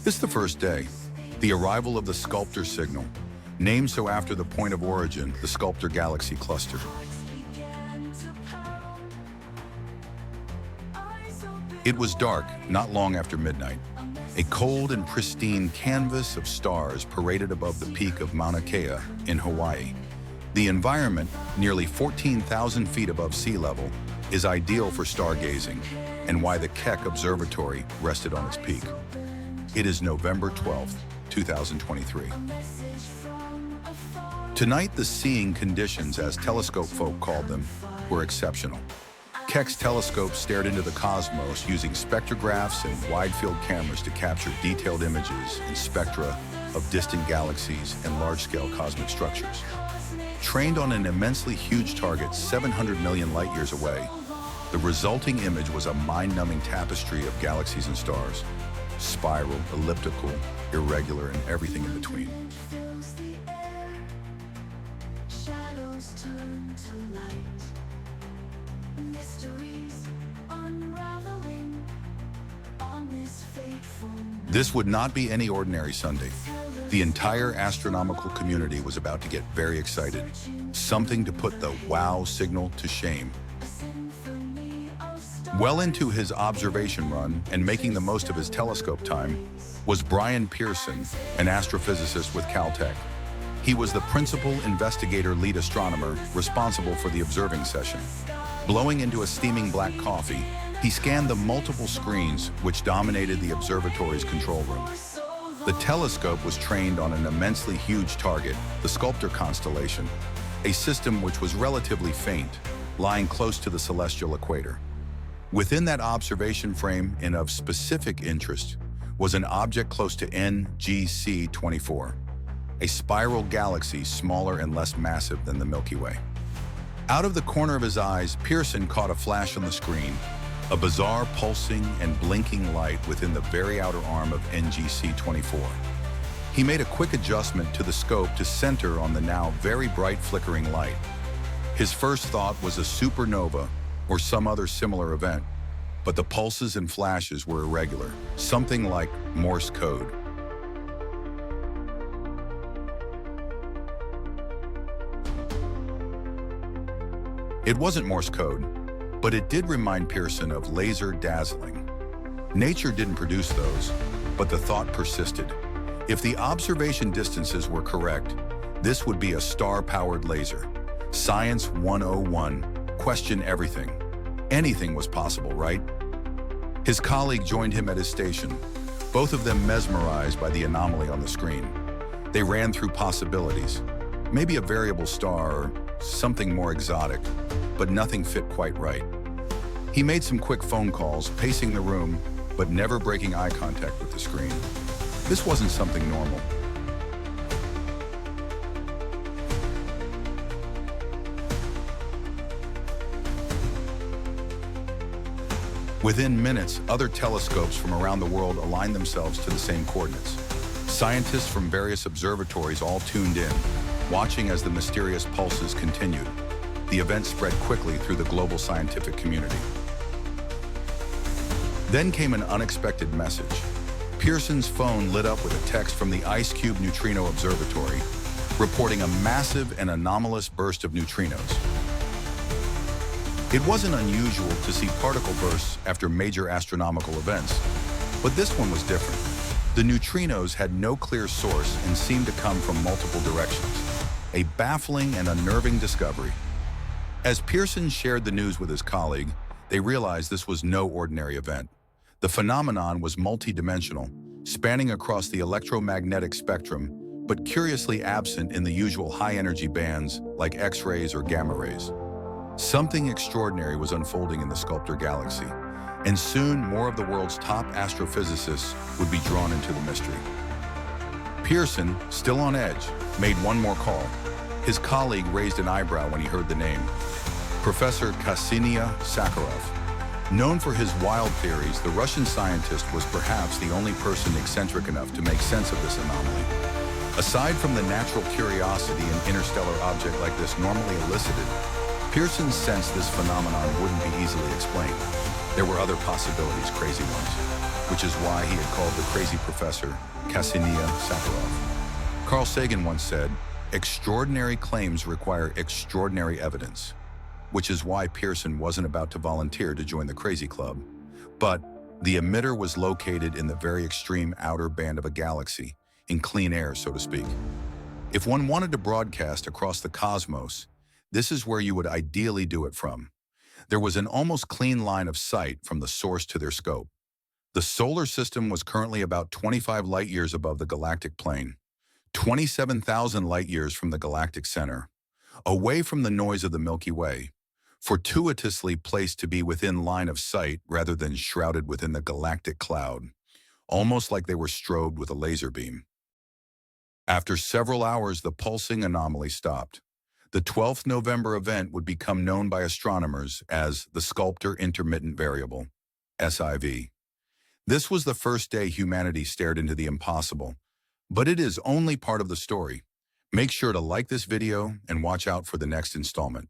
It's the first day, the arrival of the Sculptor signal, named so after the point of origin, the Sculptor galaxy cluster. It was dark, not long after midnight. A cold and pristine canvas of stars paraded above the peak of Mauna Kea in Hawaii. The environment, nearly 14,000 feet above sea level, is ideal for stargazing, and why the Keck Observatory rested on its peak. It is November 12th, 2023. Tonight, the seeing conditions, as telescope folk called them, were exceptional. Keck's telescope stared into the cosmos using spectrographs and wide-field cameras to capture detailed images and spectra of distant galaxies and large-scale cosmic structures. Trained on an immensely huge target 700 million light-years away, the resulting image was a mind-numbing tapestry of galaxies and stars, spiral, elliptical, irregular, and everything in between. This would not be any ordinary Sunday. The entire astronomical community was about to get very excited. Something to put the wow signal to shame. Well into his observation run and making the most of his telescope time was Brian Pearson, an astrophysicist with Caltech. He was the principal investigator lead astronomer responsible for the observing session. Blowing into a steaming black coffee, he scanned the multiple screens which dominated the observatory's control room. The telescope was trained on an immensely huge target, the Sculptor constellation, a system which was relatively faint, lying close to the celestial equator. Within that observation frame and of specific interest was an object close to NGC 24, a spiral galaxy smaller and less massive than the Milky Way. Out of the corner of his eyes, Pearson caught a flash on the screen, a bizarre pulsing and blinking light within the very outer arm of NGC 24. He made a quick adjustment to the scope to center on the now very bright flickering light. His first thought was a supernova or some other similar event, but the pulses and flashes were irregular, something like Morse code. It wasn't Morse code, but it did remind Pearson of laser dazzling. Nature didn't produce those, but the thought persisted. If the observation distances were correct, this would be a star-powered laser. Science 101, question everything. Anything was possible, right? His colleague joined him at his station, both of them mesmerized by the anomaly on the screen. They ran through possibilities, maybe a variable star or something more exotic, but nothing fit quite right. He made some quick phone calls, pacing the room, but never breaking eye contact with the screen. This wasn't something normal. Within minutes, other telescopes from around the world aligned themselves to the same coordinates. Scientists from various observatories all tuned in, watching as the mysterious pulses continued. The event spread quickly through the global scientific community. Then came an unexpected message. Pearson's phone lit up with a text from the Ice Cube Neutrino Observatory, reporting a massive and anomalous burst of neutrinos. It wasn't unusual to see particle bursts after major astronomical events, but this one was different. The neutrinos had no clear source and seemed to come from multiple directions. A baffling and unnerving discovery. As Pearson shared the news with his colleague, they realized this was no ordinary event. The phenomenon was multidimensional, spanning across the electromagnetic spectrum, but curiously absent in the usual high-energy bands like X-rays or gamma rays. Something extraordinary was unfolding in the Sculptor galaxy, and soon more of the world's top astrophysicists would be drawn into the mystery. Pearson, still on edge, made one more call. His colleague raised an eyebrow when he heard the name. Professor Kasiniia Sakharov. Known for his wild theories, the Russian scientist was perhaps the only person eccentric enough to make sense of this anomaly. Aside from the natural curiosity an interstellar object like this normally elicited, Pearson sensed this phenomenon wouldn't be easily explained. There were other possibilities, crazy ones. which is why he had called the crazy Professor Kasiniia Sakharov. Carl Sagan once said, "Extraordinary claims require extraordinary evidence," which is why Pearson wasn't about to volunteer to join the crazy club. But the emitter was located in the very extreme outer band of a galaxy, in clean air, so to speak. If one wanted to broadcast across the cosmos, this is where you would ideally do it from. There was an almost clean line of sight from the source to their scope. The solar system was currently about 25 light-years above the galactic plane, 27,000 light-years from the galactic center, away from the noise of the Milky Way, fortuitously placed to be within line of sight rather than shrouded within the galactic cloud, almost like they were strobed with a laser beam. After several hours, the pulsing anomaly stopped. The 12th November event would become known by astronomers as the Sculptor Intermittent Variable, SIV. This was the first day humanity stared into the impossible, but it is only part of the story. Make sure to like this video and watch out for the next installment.